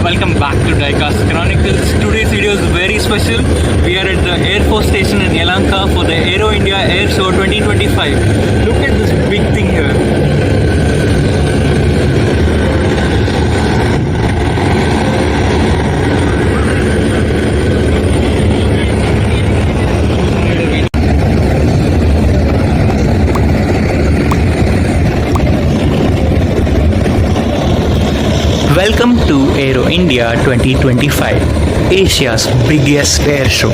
Welcome back to Diecast Chronicles. Today's video is very special. We are at the Air Force Station in Yelahanka for the Aero India Air Show 2025. Look at this big thing here. Welcome to Aero India 2025, Asia's biggest air show,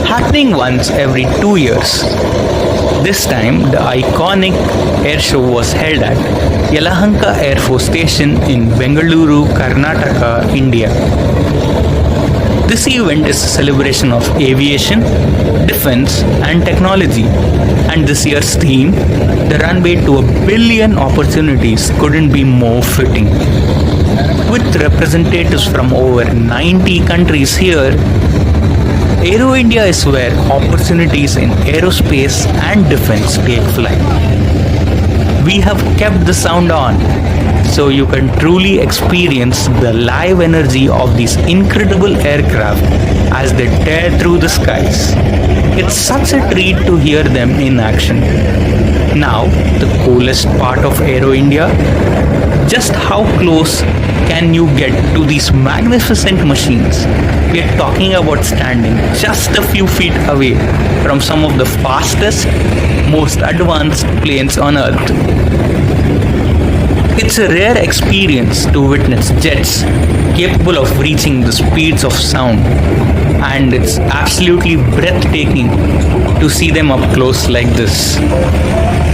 happening once every 2 years. This time, the iconic air show was held at Yelahanka Air Force Station in Bengaluru, Karnataka, India. This event is a celebration of aviation, defense, and technology. And this year's theme, the runway to 1 billion opportunities, couldn't be more fitting. With representatives from over 90 countries here, Aero India is where opportunities in aerospace and defense take flight. We have kept the sound on so you can truly experience the live energy of these incredible aircraft as they tear through the skies. It's such a treat to hear them in action. Now, the coolest part of Aero India, just how close can you get to these magnificent machines? We are talking about standing just a few feet away from some of the fastest, most advanced planes on Earth. It's a rare experience to witness jets capable of reaching the speeds of sound, and it's absolutely breathtaking to see them up close like this.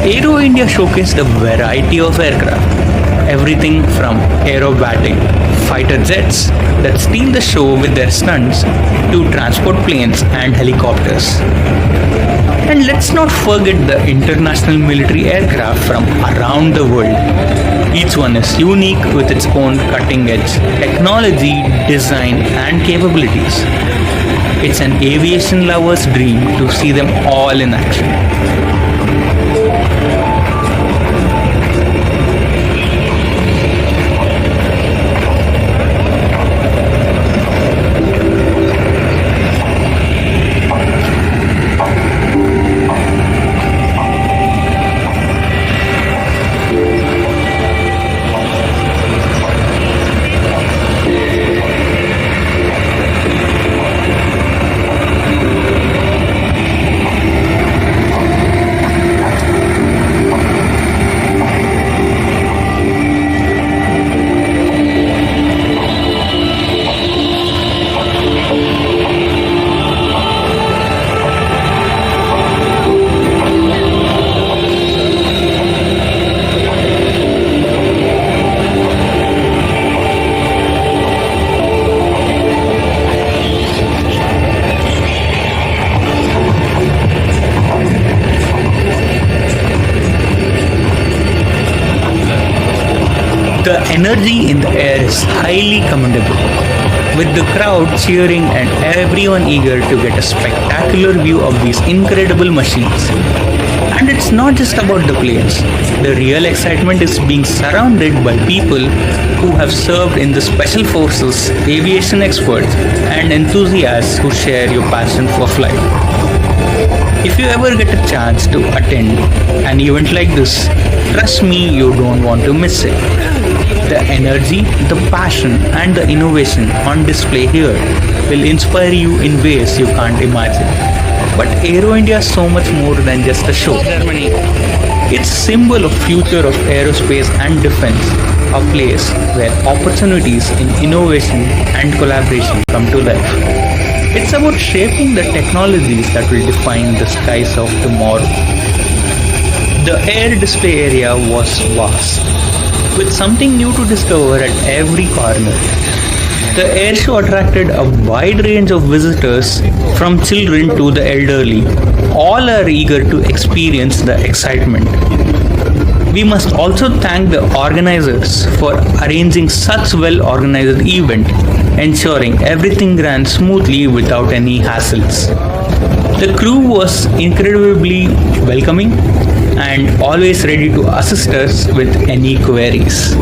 Aero India showcased a variety of aircraft, everything from aerobatic fighter jets that steal the show with their stunts to transport planes and helicopters. And let's not forget the international military aircraft from around the world. Each one is unique with its own cutting-edge technology, design, and capabilities. It's an aviation lover's dream to see them all in action. The energy in the air is highly commendable, with the crowd cheering and everyone eager to get a spectacular view of these incredible machines. And it's not just about the planes. The real excitement is being surrounded by people who have served in the special forces, aviation experts, and enthusiasts who share your passion for flight. If you ever get a chance to attend an event like this, trust me, you don't want to miss it. The energy, the passion, and the innovation on display here will inspire you in ways you can't imagine. But Aero India is so much more than just a show. It's a symbol of future of aerospace and defense, a place where opportunities in innovation and collaboration come to life. It's about shaping the technologies that will define the skies of tomorrow. The air display area was vast, with something new to discover at every corner. The air show attracted a wide range of visitors, from children to the elderly. All are eager to experience the excitement. We must also thank the organizers for arranging such well-organized event, ensuring everything ran smoothly without any hassles. The crew was incredibly welcoming, and always ready to assist us with any queries.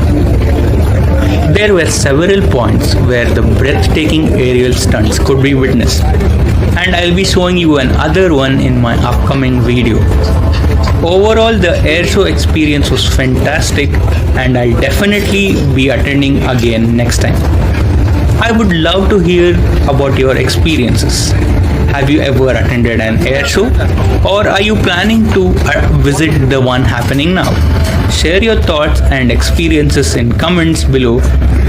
There were several points where the breathtaking aerial stunts could be witnessed, and I'll be showing you another one in my upcoming video. Overall, the air show experience was fantastic, and I'll definitely be attending again next time. I would love to hear about your experiences. Have you ever attended an air show, or are you planning to visit the one happening now? Share your thoughts and experiences in comments below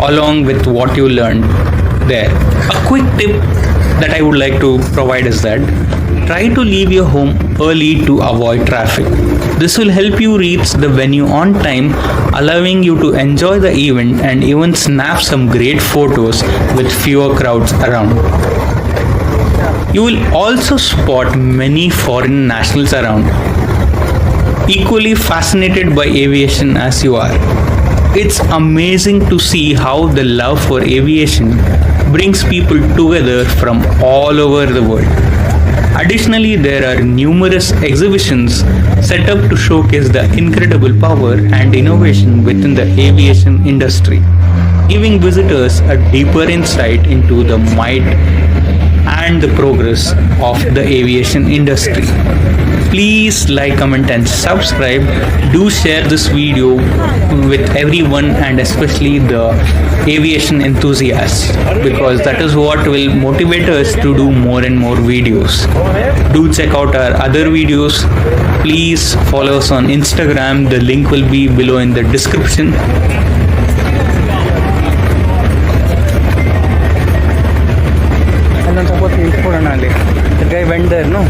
along with what you learned there. A quick tip that I would like to provide is that try to leave your home early to avoid traffic. This will help you reach the venue on time, allowing you to enjoy the event and even snap some great photos with fewer crowds around. You will also spot many foreign nationals around, equally fascinated by aviation as you are. It's amazing to see how the love for aviation brings people together from all over the world. Additionally, there are numerous exhibitions set up to showcase the incredible power and innovation within the aviation industry, giving visitors a deeper insight into the might and the progress of the aviation industry. Please like, comment and subscribe. Do share this video with everyone and especially the aviation enthusiasts, because that is what will motivate us to do more and more videos. Do check out our other videos. Please follow us on Instagram. The link will be below in the description. The guy went there, no?